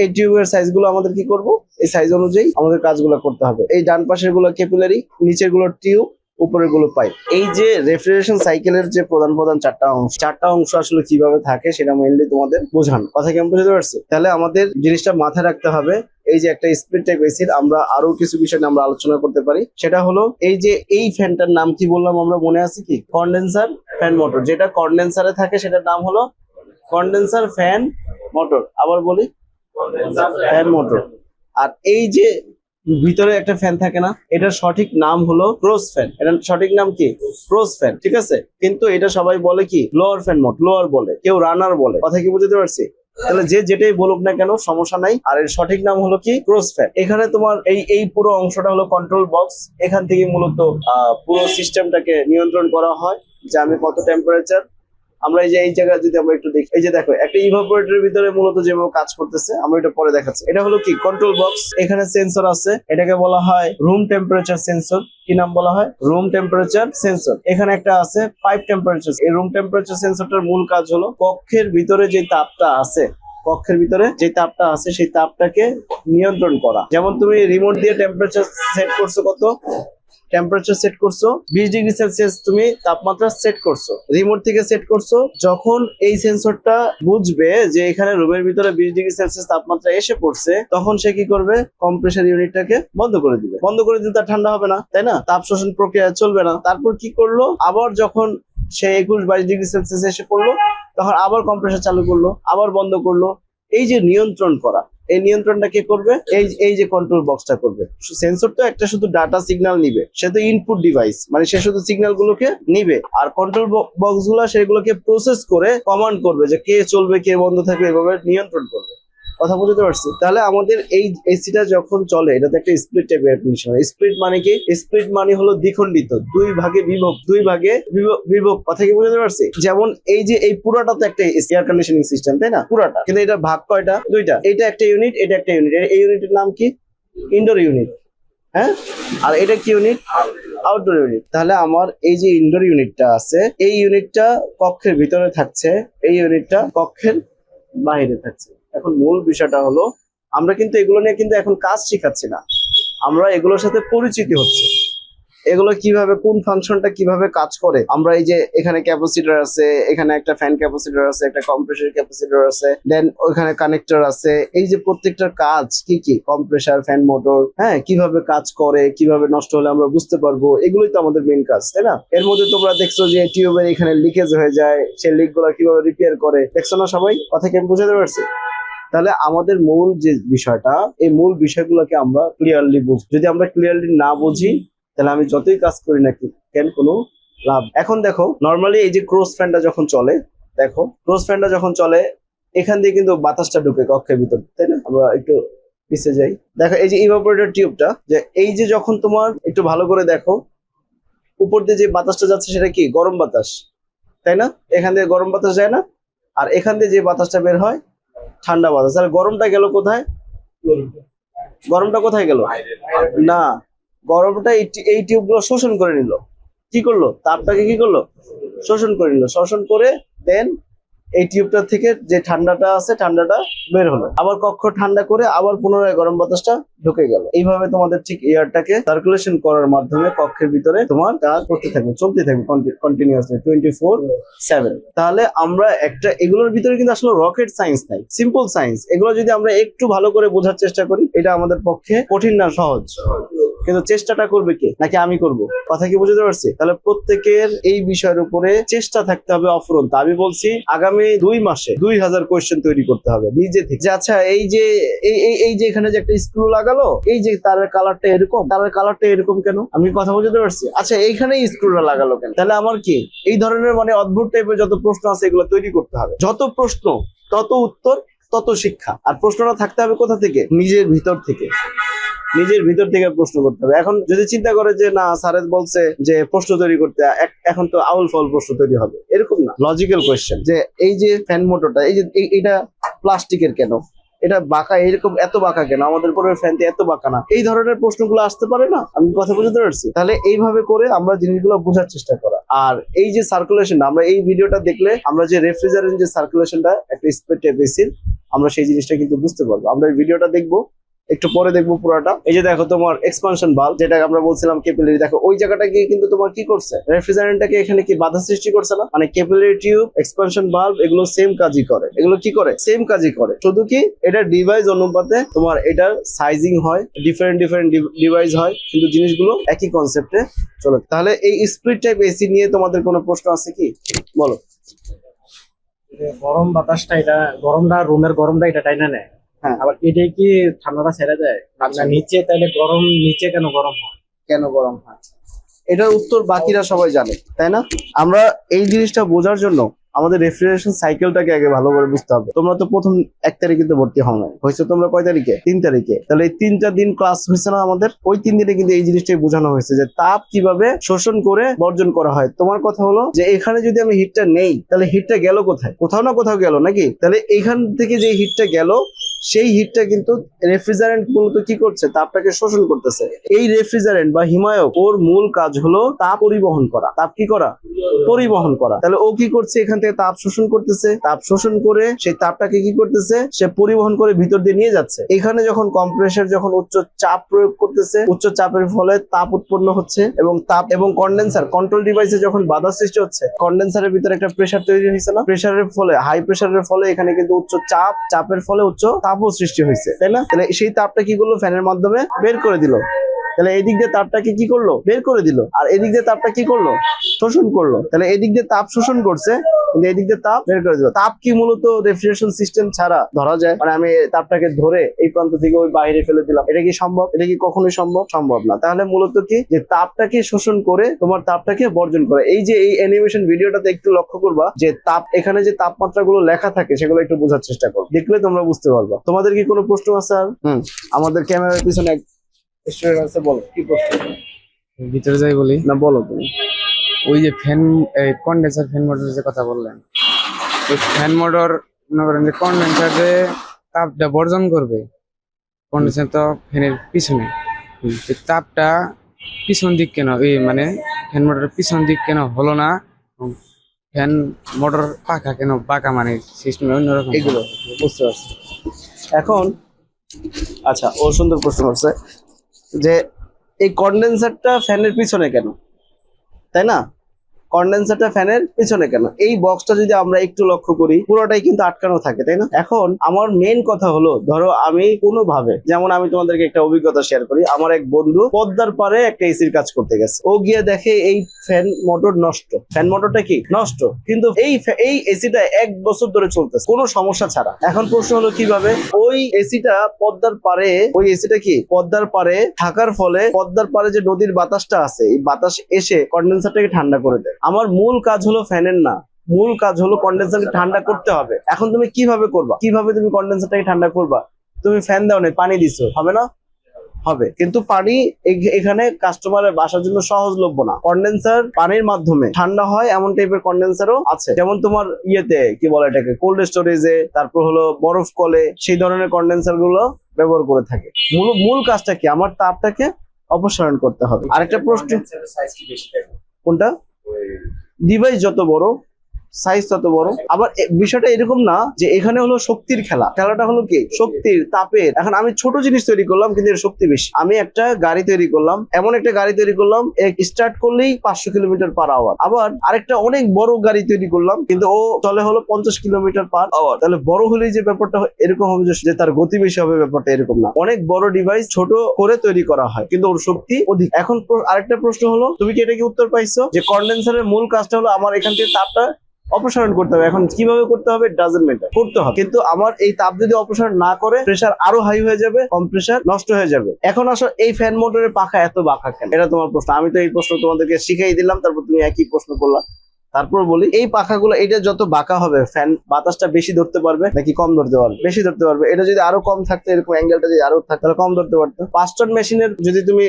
এই টিউবের সাইজ গুলো আমাদের কি করব, এই সাইজ অনুযায়ী আমাদের কাজগুলো করতে হবে। এই ডান পাশের গুলো ক্যাপিলারি, নিচের গুলো টিউব, উপরের গুলো পাইপ। এই যে রেফ্রিজারেশন সাইকেলের যে প্রধান চারটা অংশ আসলে কিভাবে থাকে সেটা মেইনলি তোমাদের বোঝানো। কথা কেমন বুঝতে পারছি? তাহলে আমাদের জিনিসটা মাথায় রাখতে হবে, এই যে একটা স্প্লিট টাইপ এসির আমরা আরো কিছু বিষয় নিয়ে আমরা আলোচনা করতে পারি। সেটা হলো এই যে এই ফ্যানটার নাম কি বললাম আমরা, মনে আছে কি? Condenser fan motor. যেটা কন্ডেন্সারে থাকে সেটার নাম হলো কন্ডেন্সার ফ্যান মোটর। আবার বলি, ফ্যান মোটর। আর এই যে ভিতরে একটা ফ্যান থাকে না, এটার সঠিক নাম হলো ক্রস ফ্যান। এটার সঠিক নাম কি? ক্রস ফ্যান, ঠিক আছে? কিন্তু এটা সবাই বলে কি লোয়ার ফ্যান মোট, লোয়ার বলে, কেউ রানার বলে। কথা কি বুঝতে পারছি? তাহলে যে যেটাই বলুক না কেন সমস্যা নাই। আর এর সঠিক নাম হলো কি? Cross fan. এখানে তোমার এই পুরো অংশটা হলো কন্ট্রোল বক্স। এখান থেকে মূলত পুরো সিস্টেমটাকে নিয়ন্ত্রণ করা হয় যে আমি কত টেম্পারেচার। আমরা এই যে এই জায়গায় যদি আমরা একটু দেখি, এই যে দেখো একটা ইভাপোরেটরের ভিতরে মূলত যেভাবে কাজ করতেছে আমরা এটা পরে দেখাচ্ছি। এটা হলো কি? Control box. এখানে সেন্সর আছে, এটাকে বলা হয় রুম টেম্পারেচার সেন্সর। কি নাম বলা হয়? Room temperature sensor. এখানে একটা আছে পাইপ টেম্পারেচার। এই রুম টেম্পারেচার সেন্সরটার মূল কাজ হলো কক্ষের ভিতরে যে তাপটা আছে, কক্ষের ভিতরে যে তাপটা আছে সেই তাপটাকে নিয়ন্ত্রণ করা। যেমন তুমি রিমোট দিয়ে টেম্পারেচার সেট করছো, কত টেম্পারেচার সেট করছো? 20°C তুমি তাপমাত্রা সেট করছো, রিমোট থেকে সেট করছো। যখন এই সেন্সরটা বুঝবে যে এখানে রুমের ভিতরে 20°C তাপমাত্রা এসে পড়ছে, তখন সে কি করবে? কম্প্রেসার ইউনিটটাকে বন্ধ করে দিবে। বন্ধ করে দিলে তার ঠান্ডা হবে না, তাই না? তাপ শোষণ প্রক্রিয়া চলবে না। তারপর কি করলো? আবার যখন সে 21-22°C এসে পড়লো, তখন আবার কম্প্রেসার চালু করলো, আবার বন্ধ করলো। এই যে নিয়ন্ত্রণ করা, এই নিয়ন্ত্রণটা কে করবে? এই যে কন্ট্রোল বক্সটা করবে। সেন্সর তো একটা শুধু ডাটা সিগন্যাল নিবে, সে তো ইনপুট ডিভাইস, মানে সে শুধু সিগন্যাল গুলোকে নিবে। আর কন্ট্রোল বক্স গুলো সেগুলোকে প্রসেস করে কমান্ড করবে যে কে চলবে, কে বন্ধ থাকবে, এভাবে নিয়ন্ত্রণ করবে। কথা বুঝতে পারছি? তাহলে আমাদের এই এসিটা যখন চলে, এটাতে একটা split type air condition. Split মানে কি? স্প্লিট মানে হলো দ্বিখণ্ডিত, দুই ভাগে বিভক্ত। কথা কি বুঝতে পারছি? যেমন এই যে এই পুরাটা তো একটা এয়ার কন্ডিশনিং সিস্টেম, তাই না? পুরাটা, কিন্তু এটা ভাগ কয়টা? দুইটা। এটা একটা ইউনিট, এটা একটা ইউনিট। এই ইউনিটের নাম কি? Indoor unit. হ্যাঁ, আর এটা কি ইউনিট? Outdoor unit. তাহলে আমার এই যে ইনডোর ইউনিটটা আছে, এই ইউনিটটা কক্ষের ভিতরে থাকছে, এই ইউনিটটা কক্ষের বাইরে থাকছে। এখন মূল বিষয়টা হলো আমরা কিন্তু এগুলো নিয়ে কিন্তু এখন কাজ শিখাচ্ছি না, আমরা এগুলোর সাথে পরিচিতি হচ্ছে। এগুলো কিভাবে, কোন ফাংশনটা কিভাবে কাজ করে। আমরা এই যে এখানে ক্যাপাসিটর আছে, এখানে একটা ফ্যান ক্যাপাসিটর আছে, একটা কম্প্রেসর ক্যাপাসিটর আছে, দেন ওইখানে কানেক্টর আছে। এই যে প্রত্যেকটার কাজ কি কি, কম্প্রেসার, ফ্যান মোটর, হ্যাঁ, কিভাবে কাজ করে, কিভাবে নষ্ট হলে আমরা বুঝতে পারবো, এগুলোই তো আমাদের মেইন কাজ, তাই না? এর মধ্যে তোমরা দেখছো যে টিউবের এখানে লিকেজ হয়ে যায়, সেই লিক গুলো কিভাবে রিপেয়ার করে, দেখছো না সবাই? কথা কি আমি বুঝাতে পারছি? তাহলে আমাদের মূল যে বিষয়টা, এই মূল বিষয়গুলোকে আমরা ক্লিয়ারলি বুঝি। যদি আমরা ক্লিয়ারলি না বুঝি, তাহলে আমি যতই কাজ করি না কেন কোনো লাভ। এখন দেখো নর্মালি এই যে ক্রস ফ্যানটা যখন চলে, দেখো ক্রস ফ্যানটা যখন চলে, এখান দিয়ে কিন্তু বাতাসটা ঢুকে কক্ষের ভিতর, তাই না? আমরা একটু পিছিয়ে যাই, দেখো এই যে ইভাপোরেটর টিউবটা, যে এই যে যখন তোমার একটু ভালো করে দেখো, উপর দিয়ে যে বাতাসটা যাচ্ছে সেটা কি? গরম বাতাস, তাই না? এখান দিয়ে গরম বাতাস যায় না, আর এখান দিয়ে যে বাতাসটা বের হয় ঠান্ডা বাতাস। তাহলে গরমটা গেল কোথায়? গরমটা কোথায় গেল? না, গরমটা এই টিউব গুলো শোষণ করে নিল। কি করলো? তাপটাকে কি করলো? শোষণ করে নিল। শোষণ করে দেন এই টিউবটা থেকে যে ঠান্ডাটা আছে, ঠান্ডাটা বের হলো। আবার কক্ষ ঠান্ডা করে আবার পুনরায় গরম বাতাসটা ঢুকে গেল। এইভাবে তোমাদের ঠিক এয়ারটাকে সার্কুলেশন করার মাধ্যমে কক্ষের ভিতরে তোমার কাজ করতে থাকবে, চলতে থাকবে কন্টিনিউয়াসলি 24/7। তাহলে আমরা একটা, এগুলোর ভিতরে কিন্তু আসলে রকেট সায়েন্স নাই, সিম্পল সায়েন্স। এগুলো যদি আমরা একটু ভালো করে বোঝার চেষ্টা করি, এটা আমাদের পক্ষে কঠিন না, সহজ। কিন্তু চেষ্টাটা করবে কে? নাকি আমি করব? কথা কি বুঝতে পারছি? তাহলে প্রত্যেকের এই বিষয়ের উপরে চেষ্টা থাকতে হবে অফুরন্ত। আমি বলছি আগামী 2 মাসে 2000 কোয়েশ্চেন তৈরি করতে হবে নিজে থেকে। আচ্ছা, এই যে এই যে এখানে যে একটা স্ক্রু লাগালো, এই যে তারের কালারটা এরকম, তারের কালারটা এরকম কেন? আমি কথা বুঝতে পারছি? আচ্ছা, এইখানে স্ক্রুটা লাগালো কেন? তাহলে আমার কি এই ধরনের মানে অদ্ভুত টাইপের যত প্রশ্ন আছে এগুলো তৈরি করতে হবে। যত প্রশ্ন তত উত্তর, তত শিক্ষা। আর প্রশ্নটা থাকতে হবে কোথা থেকে? নিজের ভিতর থেকে। নিজের ভিতর থেকে প্রশ্ন করতে হবে। এখন যদি চিন্তা করে যে না স্যারের বলছে যে প্রশ্ন তৈরি করতে, এখন তো আউল ফাউল প্রশ্ন তৈরি হবে, এরকম না, লজিক্যাল কোয়েশ্চেন। যে এই যে ফ্যান মোটরটা, এই যে এটা প্লাস্টিকের কেন? এটা বাঁকা, এরকম এত বাঁকা কেন, আমাদের উপরের ফ্যানটি এত বাঁকা না, এই ধরনের প্রশ্নগুলো আসতে পারে না। আমি কথা বুঝতে পারছি? তাহলে এইভাবে করে আমরা জিনিসগুলো বোঝার চেষ্টা করা। আর এই যে সার্কুলেশন, আমরা এই ভিডিওটা দেখলে আমরা যে রেফ্রিজারেন্ট যে সার্কুলেশনটা একটা স্প্রে টাইপ এসির, আমরা সেই জিনিসটা কিন্তু বুঝতে পারবো। আমরা এই ভিডিওটা দেখবো, একটু পরে দেখবো পুরোটা। এই যে দেখো তোমার এক্সপানশন বাল্ব, যেটা আমরা বলছিলাম ক্যাপিলারি, দেখো ওই জায়গাটা গিয়ে কিন্তু তোমার কি করছে, রেফ্রিজারেন্টটাকে এখানে কি বাধা সৃষ্টি করছে না? মানে ক্যাপিলারি টিউব, এক্সপানশন বাল্ব, এগুলো সেম কাজই করে, এগুলো কি করে, সেম কাজই করে, শুধু কি এটা ডিভাইস অনুপাতে তোমার এটার সাইজিং হয়, ডিফারেন্ট ডিভাইস হয়, কিন্তু জিনিসগুলো একই কনসেপ্টে চলে। তাহলে এই স্প্লিট টাইপ এসি নিয়ে তোমাদের কোনো প্রশ্ন আছে কি, বলো। গরম বাতাসটা, এটা গরমটা, রুমের গরমটা এটা টাইনা নেয়। হ্যাঁ, আবার এটাই কি ঠান্ডাটা ছেড়ে দেয়? আচ্ছা। নিচে তাইলে গরম, নিচে কেন গরম হয়? কেন গরম হয়, এটার উত্তর বাকিরা সবাই জানে, তাই না? আমরা এই জিনিসটা বোঝার জন্য আমাদের রেফ্রিজারেশন সাইকেলটাকে আগে ভালো করে বুঝতে হবে। তোমরা তো প্রথম 1 তারিখে তো ভর্তি হও নাই, হয়েছে তোমরা কয় তারিখে, 3 তারিখে। তাহলে এই 3টা দিন ক্লাস হয়েছে না আমাদের, ওই 3 দিনে কিন্তু এই জিনিসটাই বোঝানো হয়েছে যে তাপ কিভাবে শোষণ করে বর্জন করা হয়। তোমার কথা হলো যে এখানে যদি আমি হিটটা নেই, তাহলে হিটটা গেল কোথায়, কোথাও না কোথাও গেল নাকি? তাহলে এখান থেকে যে হিটটা গেল, সেই হিটটা কিন্তু রেফ্রিজারেন্ট মূলত কি করছে, তাপটাকে শোষণ করতেছে। এই রেফ্রিজারেন্ট বা হিমায়ক, ওর মূল কাজ হলো তাপ পরিবহন করা। তাপ কি করা, পরিবহন করা। তাহলে ও কি করছে, এখান থেকে তাপ শোষণ করতেছে, তাপ শোষণ করে সেই তাপটাকে কি করতেছে, সে পরিবহন করে ভিতর দিয়ে নিয়ে যাচ্ছে। এখানে যখন কম্প্রেসর যখন উচ্চ চাপ প্রয়োগ করতেছে, উচ্চ চাপের ফলে তাপ উৎপন্ন হচ্ছে, এবং তাপ এবং কন্ডেন্সার কন্ট্রোল ডিভাইসে যখন বাধা সৃষ্টি হচ্ছে, কন্ডেন্সারের ভিতরে একটা প্রেসার তৈরি হয়েছে না, প্রেসারের ফলে, হাই প্রেসারের ফলে এখানে কিন্তু উচ্চ চাপ, চাপের ফলে উচ্চ তাপও সৃষ্টি হয়েছে, তাই না? তাহলে সেই তাপটা কি করলো, ফ্যানের মাধ্যমে বের করে দিল। তাহলে এদিক দিয়ে তাপটাকে কি করলো, বের করে দিল, আর এদিক দিয়ে তাপটা কি করলো, শোষণ করলো। তাহলে এদিক দিয়ে তাপ শোষণ করছে, কিন্তু এদিক দিয়ে তাপ বের করে দিল। তাপ কি মূলত রেফ্রিজারেশন সিস্টেম ছাড়া ধরা যায়? মানে আমি তাপটাকে ধরে এই প্রান্ত থেকে ওই বাইরে ফেলে দিলাম, এটা কি সম্ভব? এটা কি কখনোই সম্ভব? সম্ভব না। তাহলে মূলত কি, যে তাপটাকে শোষণ করে তোমার তাপটাকে বর্জন করে। এই যে এই অ্যানিমেশন ভিডিওটাতে একটু লক্ষ্য করবা যে তাপ, এখানে যে তাপমাত্রা গুলো লেখা থাকে সেগুলো একটু বোঝার চেষ্টা করো, দেখলে তোমরা বুঝতে পারবা। তোমাদের কি কোনো প্রশ্ন আছে আর? আমাদের ক্যামেরার পিছনে এক স্টুডেন্ট আছে, বলো কি প্রশ্ন। ভিতরে যাই বলি না, বলো তুমি। ওই যে ফ্যান, কন্ডেন্সার ফ্যান মোটরের যে কথা বললেন, ওই ফ্যান মোটর মনে করেন যে কন্ডেন্সারে তাপটা বর্জন করবে, কন্ডেন্সার তো ফ্যানের পিছনে, এই তাপটা পিছন দিক কেন, এই মানে ফ্যান মোটরের পিছন দিক কেন হলো না, ফ্যান মোটর পাখা কেন বাঁকা, মানে সিস্টেম অন্যরকম? এগুলো বুঝতে পারছি এখন। আচ্ছা, ও সুন্দর প্রশ্ন করছে যে এই কন্ডেন্সারটা ফ্যানের পিছনে কেন, তাই না? কন্ডেন্সারটা ফ্যানের পিছনে কেন? এই বক্সটা যদি আমরা একটু লক্ষ্য করি, পুরোটাই কিন্তু আটকানো থাকে, তাই না? এখন আমার মেইন কথা হলো, ধরো আমি কোনোভাবে, যেমন আমি তোমাদেরকে একটা অভিজ্ঞতা শেয়ার করি। আমার এক বন্ধু পদ্মার পারে একটা এসির কাজ করতে গেছে, ও গিয়ে দেখে এই ফ্যান মোটর নষ্ট, ফ্যান মোটরটা কি নষ্ট, কিন্তু এই এসিটা 1 বছর ধরে চলতেছে কোনো সমস্যা ছাড়া। এখন প্রশ্ন হলো কিভাবে ওই এসিটা পদ্মার পারে, ওই এসিটা কি পদ্মার পারে থাকার ফলে পদ্মার পারে যে নদীর বাতাসটা আছে, এই বাতাস এসে কন্ডেন্সারটাকে ঠান্ডা করে দেয়। আমার মূল কাজ হলো ফ্যানের না, মূল কাজ হলো কন্ডেন্সারকে ঠান্ডা করতে হবে। এখন তুমি কিভাবে করবা, কিভাবে তুমি কন্ডেন্সারটাকে ঠান্ডা করবা? তুমি ফ্যান দাও না, পানি দিছো, হবে না? হবে, কিন্তু পানি এখানে কাস্টমারের বাসার জন্য সহজলভ্য না। কন্ডেন্সার পানির মাধ্যমে ঠান্ডা হয় এমন টাইপের কন্ডেন্সারও আছে, যেমন তোমার ইয়েতে কি বলে এটাকে, কোল্ড স্টোরেজে, তারপর হলো বরফ কলে, সেই ধরনের কন্ডেন্সার গুলো ব্যবহার করে থাকে। মূল কাজটা কি, আমার তাপটাকে অপসারণ করতে হবে। আরেকটা প্রশ্ন, কোনটা? ডিভাইস যত বড়, সাইজ তত বড়। আবার বিষয়টা এরকম না যে এখানে হলো শক্তির খেলা, খেলাটা হলো কি শক্তির, তাপের। এখন আমি ছোট জিনিস তৈরি করলাম কিন্তু এর শক্তি বেশি। আমি একটা গাড়ি তৈরি করলাম, এমন একটা গাড়ি তৈরি করলাম স্টার্ট করলেই 500 কিলোমিটার পার আওয়ার। আবার আরেকটা অনেক বড় গাড়ি তৈরি করলাম, কিন্তু ও চলে হলো 50 কিলোমিটার পার আওয়ার। তাহলে বড় হলেই যে ব্যাপারটা এরকম হবে যে তার গতি বেশি হবে, ব্যাপারটা এরকম না। অনেক বড় ডিভাইস ছোট করে তৈরি করা হয়, কিন্তু ওর শক্তি অধিক। এখন আরেকটা প্রশ্ন হলো, তুমি কি এটা কি উত্তর পাইছো যে কন্ডেন্সারের মূল কাজটা হলো আমার এখান থেকে তাপটা অপসারণ করতে হবে। এখন কিভাবে করতে হবে, ডাজন্ট ম্যাটার, করতে হবে। কিন্তু আমার এই তাপ যদি অপসারণ না করে, প্রেসার আরো হাই হয়ে যাবে, কম্প্রেসার নষ্ট হয়ে যাবে। এখন আসো এই ফ্যান মোটরের পাখা এত বাঁকা কেন, এটা তোমার প্রশ্ন। আমি তো এই প্রশ্ন তোমাদেরকে শিখাই দিলাম, তারপর তুমি একই প্রশ্ন করলা। তারপর বলি, এই পাখাগুলো এটা যত বাঁকা হবে, ফ্যান বাতাসটা বেশি ধরতে পারবে নাকি কম ধরতে পারবে? বেশি ধরতে পারবে। এটা যদি আরো কম থাকতো, এরকম অ্যাঙ্গেলটা যদি আরো থাকতো, তাহলে কম ধরতে পারতো। 5 টন মেশিনের যদি তুমি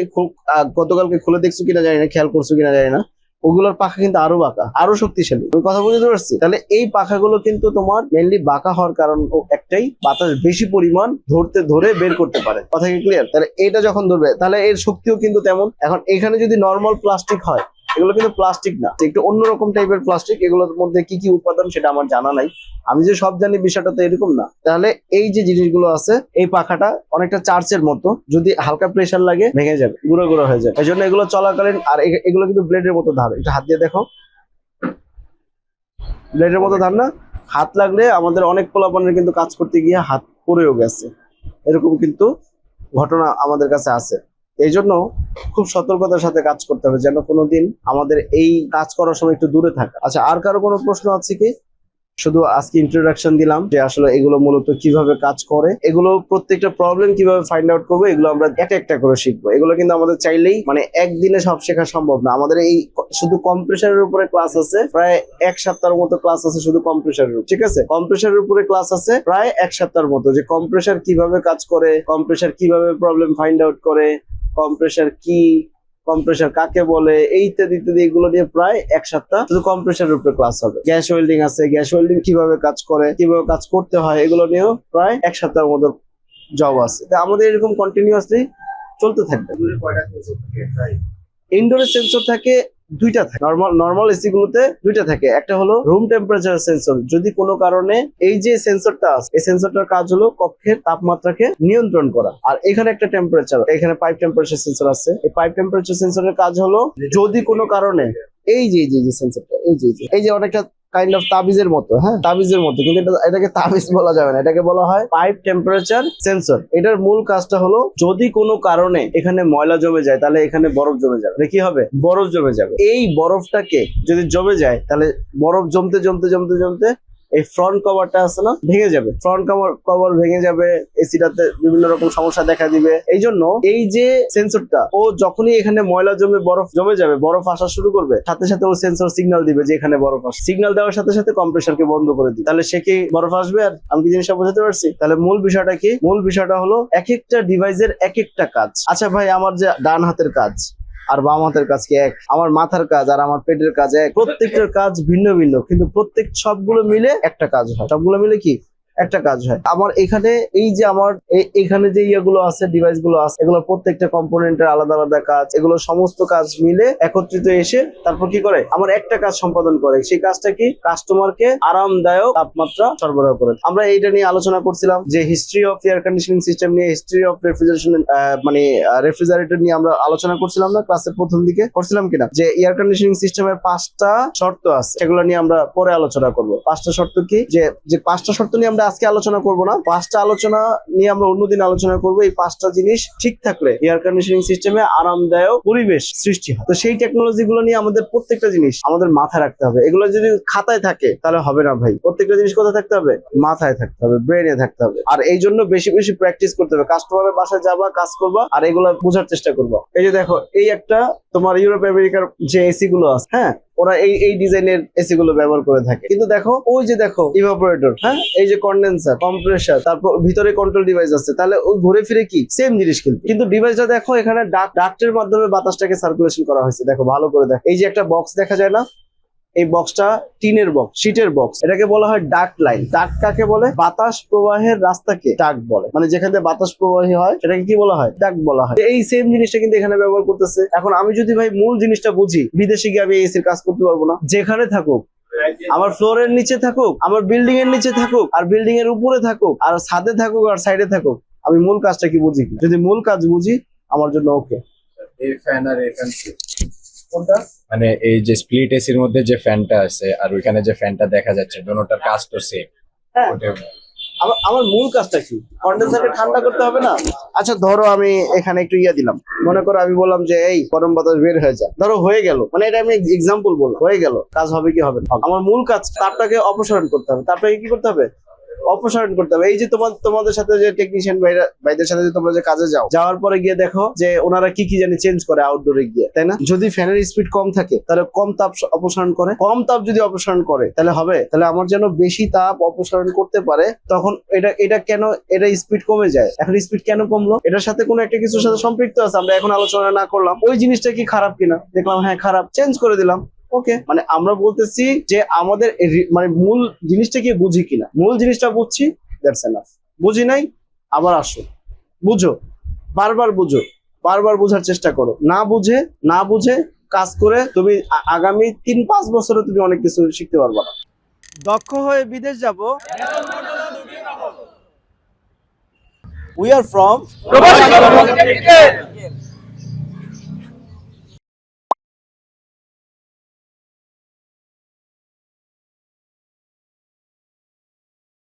গতকালকে খুলে দেখছো কিনা জানি না, খেয়াল করছো কিনা জানি না, ওগুলোর পাখা কিন্তু আরো বাঁকা, আরো শক্তিশালী। আমি কথা বুঝতে পারছি? তাহলে এই পাখাগুলো কিন্তু তোমার মেইনলি বাঁকা হওয়ার কারণ একটাই, বাতাস বেশি পরিমাণ ধরে বের করতে পারে। কথা কি ক্লিয়ার? তাহলে এটা যখন ধরবে তাহলে এর শক্তিও কিন্তু তেমন। এখন এখানে যদি নর্মাল প্লাস্টিক হয়, এগুলো কিন্তু প্লাস্টিক না, একটু অন্যরকম টাইপের প্লাস্টিক। এগুলোর মধ্যে কি কি উপাদান সেটা আমার জানা নাই, আমি যে সব জানি বিষয়টা তো এরকম না। তাহলে এই যে জিনিসগুলো আছে, এই পাখাটা অনেকটা চার্চের মতো, যদি হালকা প্রেসার লাগে ভেঙে যাবে, গুঁড়ো গুঁড়ো হয়ে যায়। এই জন্য এগুলো চলাকালীন, আর এগুলো কিন্তু ব্লেডের মতো ধার, এটা হাত দিয়ে দেখো, ব্লেডের মতো ধার না? হাত লাগলে আমাদের অনেক পোলাপানের কিন্তু কাজ করতে গিয়ে হাত পড়েও গেছে, এরকম কিন্তু ঘটনা আমাদের কাছে আছে। এই জন্য খুব সতর্কতার সাথে কাজ করতে হবে, যেন কোনোদিন আমাদের এই কাজ করার সময় একটু দূরে থাকা। আচ্ছা, আর কারো কোনো প্রশ্ন আছে কি? শুধু আজকে ইন্ট্রোডাকশন দিলাম যে আসলে এগুলো মূলত কিভাবে কাজ করে, এগুলো প্রত্যেকটা প্রবলেম কিভাবে ফাইন্ড আউট করবো, এগুলো আমরা একটা একটা করে শিখবো। এগুলো কিন্তু আমাদের চাইলেই মানে একদিনে সব শেখা সম্ভব না। আমাদের এই শুধু কম্প্রেসারের উপরে ক্লাস আছে প্রায় 1 সপ্তাহের মতো, ক্লাস আছে শুধু কম্প্রেসারের, ঠিক আছে? কম্প্রেসারের উপরে ক্লাস আছে প্রায় 1 সপ্তাহের মতো, যে কম্প্রেসার কিভাবে কাজ করে, কম্প্রেসার কিভাবে প্রবলেম ফাইন্ড আউট করে, কম্প্রেসার কি, কম্প্রেসার কাকে বলে, এই ইত্যাদি ইত্যাদি, এগুলো নিয়ে প্রায় 1 সপ্তাহ শুধু কম্প্রেসারের উপরে ক্লাস হবে। গ্যাস ওয়েল্ডিং আছে, গ্যাস ওয়েল্ডিং কিভাবে কাজ করে, কিভাবে কাজ করতে হয়, এগুলো নিয়েও প্রায় 1 সপ্তাহের মতো জব আছে। তা আমাদের এরকম কন্টিনিউয়াসলি চলতে থাকবে। ইনডোরের সেন্সর থাকে দুইটা, থাকে নর্মাল এসি গুলোতে দুইটা থাকে। একটা হলো রুম টেম্পারেচার সেন্সর, যদি কোনো কারণে এই যে সেন্সরটা আছে, এই সেন্সরটার কাজ হলো কক্ষের তাপমাত্রাকে নিয়ন্ত্রণ করা। আর এখানে একটা টেম্পারেচার, এখানে পাইপ টেম্পারেচার সেন্সর আছে। এই পাইপ টেম্পারেচার সেন্সরের কাজ হলো যদি কোনো কারণে এই যে সেন্সরটা, এই যে অনেকটা কাইন্ড অফ তাবিজের মতো, হ্যাঁ তাবিজের মতো, কিন্তু এটাকে তাবিজ বলা যাবে না, এটাকে বলা হয় পাইপ টেম্পারেচার সেন্সর। এটার মূল কাজটা হলো যদি কোনো কারণে এখানে ময়লা জমে যায়, তাহলে এখানে বরফ জমে যাবে। কি হবে? বরফ জমে যাবে। এই বরফটাকে যদি জমে যায়, তাহলে বরফ জমতে জমতে জমতে জমতে এই ফ্রন্ট কভারটা আছে না, ভেঙে যাবে। ফ্রন্ট কভার ভেঙে যাবে, এসিটাতে বিভিন্ন রকম সমস্যা দেখা দিবে। এই জন্য এই যে সেন্সরটা, ও যখনই এখানে ময়লা জমে বরফ জমে যাবে, বরফ আসা শুরু করবে, সাথে সাথে ও সেন্সর সিগন্যাল দিবে যে এখানে বরফ আসে। সিগন্যাল দেওয়ার সাথে সাথে কম্প্রেসারকে বন্ধ করে দিবে। তাহলে সে কি বরফ আসবে? আর আমি কি জিনিসটা বোঝাতে পারছি? তাহলে মূল বিষয়টা কি? মূল বিষয়টা হলো এক একটা ডিভাইসের এক একটা কাজ। আচ্ছা ভাই, আমার যে ডান হাতের কাজ আর বাম হাতের কাজ কি এক? আমার মাথার কাজ আর আমার পেটের কাজ এক? প্রত্যেকটার কাজ ভিন্ন ভিন্ন, কিন্তু সবগুলো মিলে একটা কাজ হয়। সবগুলো মিলে কি একটা কাজ হয়। আমার এখানে এই যে আমার এখানে যে ইয়েগুলো আছে, ডিভাইস গুলো আছে, এগুলো প্রত্যেকটা কম্পোনেন্টের আলাদা আলাদা কাজ। এগুলো সমস্ত কাজ মিলে একত্রিত এসে তারপর কি করে? আমার একটা কাজ সম্পাদন করে। সেই কাজটা কি? কাস্টমারকে আরামদায়ক তাপমাত্রা সরবরাহ করে। আমরা এইটা নিয়ে আলোচনা করছিলাম যে history of air conditioning system নিয়ে, হিস্ট্রি অফ রেফ্রিজারেশন, মানে রেফ্রিজারেটর নিয়ে আমরা আলোচনা করছিলাম না ক্লাসের প্রথম দিকে? করছিলাম কিনা? যে এয়ার কন্ডিশনিং সিস্টেমের 5টা শর্ত আছে, সেগুলো নিয়ে আমরা পরে আলোচনা করবো। 5টা শর্ত কি? যে 5টা শর্ত নিয়ে আমরা আজকে আলোচনা করব না, 5টা আলোচনা নিয়ে আমরা অন্যদিন আলোচনা করব। এই 5টা জিনিস ঠিক থাকলে এয়ার কন্ডিশনিং সিস্টেমে আরামদায়ক পরিবেশ সৃষ্টি হয়। তো সেই টেকনোলজি গুলো নিয়ে আমাদের প্রত্যেকটা জিনিস আমাদের মাথায় রাখতে হবে। এগুলো যদি খাতায় থাকে তাহলে হবে না ভাই। প্রত্যেকটা জিনিস কোথায় থাকতে হবে? মাথায় থাকতে হবে, ব্রেনে থাকতে হবে। আর এই জন্য বেশি বেশি প্র্যাকটিস করতে হবে। কাস্টমারের বাসায় যাবা, কাজ করবা, আর এগুলো বোঝার চেষ্টা করবা। এই যে দেখো, এই একটা তোমার ইউরোপ আমেরিকার যে এসি গুলো আছে, হ্যাঁ, ওরা এই ডিজাইনের এসি গুলো ব্যবহার করে থাকে। কিন্তু দেখো, ওই যে দেখো ইভাপোরেটর, হ্যাঁ, এই যে কন্ডেন্সার, কম্প্রেসার, তারপর ভিতরে কন্ট্রোল ডিভাইস আছে, তাহলে ওই ঘুরে ফিরে কি সেম জিনিস। কিন্তু ডিভাইসটা দেখো, এখানে ডাক্টের মাধ্যমে বাতাসটাকে সার্কুলেশন করা হয়েছে। দেখো ভালো করে দেখো, এই যে একটা বক্স দেখা যায় না, এই বক্সটা টিনের বক্স, শীটের বক্স, এটাকে বলা হয় ডাক্ট লাইন। ডাক্ট কাকে বলে? বাতাস প্রবাহের রাস্তাকে ডাক্ট বলে। মানে যেখানে বাতাস প্রবাহী হয় সেটাকে কি বলা হয়? ডাক্ট বলা হয়। এই সেম জিনিসটা কিন্তু এখানে ব্যবহার করতেছে। এখন আমি যদি ভাই মূল জিনিসটা বুঝি, বিদেশে গিয়ে আমি এসির কাজ করতে পারবো না। যেখানে থাকুক, আমার ফ্লোরের নিচে থাকুক, আমার বিল্ডিং এর নিচে থাকুক, আর বিল্ডিং এর উপরে থাকুক, আর ছাদে থাকুক, আর সাইডে থাকুক, আমি মূল কাজটা কি বুঝি। যদি মূল কাজ বুঝি, আমার জন্য ওকে। এই ফ্যান আর এই ফ্যান কোনটা? মানে এই যে স্প্লিট এসির মধ্যে যে ফ্যানটা আছে আর ওইখানে যে ফ্যানটা দেখা যাচ্ছে, দুটোটার কাজ তো সেম। হ্যাঁ, আমার মূল কাজটা কি? কন্ডেন্সারকে ঠান্ডা করতে হবে না? আচ্ছা ধরো আমি এখানে একটু দিলাম, মনে করো আমি বললাম যে এই গরম বাতাস বের হয়ে যায়, ধরো হয়ে গেল, মানে এটা আমি এক্সাম্পল বলবো, হয়ে গেল, কাজ হবে কি হবে না? আমার মূল কাজ তাপটাকে অপসারণ করতে হবে। তাপটাকে কি করতে হবে? অপসারণ করতে হবে। এই যে তোমাদের সাথে যে টেকনিশিয়ান ভাইদের সাথে যে তোমরা যে কাজে যাওয়ার পরে গিয়ে দেখো যে ওনারা কি কি জানি চেঞ্জ করে আউটডোরে গিয়ে, তাই না? যদি ফ্যানের স্পিড কম থাকে তাহলে কম তাপ অপসারণ করে, কম তাপ যদি অপসারণ করে তাহলে হবে, তাহলে আমার যেন বেশি তাপ অপসারণ করতে পারে, তখন এটা কেন এটা স্পিড কমে যায়? এখন স্পিড কেন কমলো? এটার সাথে কোনো একটা কিছুর সাথে সম্পৃক্ত আছে, আমরা এখন আলোচনা না করলাম। ওই জিনিসটা কি খারাপ কিনা দেখলাম, হ্যাঁ খারাপ, চেঞ্জ করে দিলাম। ওকে, মানে আমরা বলতেছি যে আমাদের মানে মূল জিনিসটা কি বুঝি কিনা, মূল জিনিসটা বুঝছি, দ্যাটস এনাফ। বুঝি নাই, আবার আসো, বুঝো, বারবার বুঝো, বারবার বোঝার চেষ্টা করো। না বুঝে কাজ করে তুমি আগামী 3-5 বছরে তুমি অনেক কিছু শিখতে পারবা না। দক্ষ হয়ে বিদেশ যাব। We are from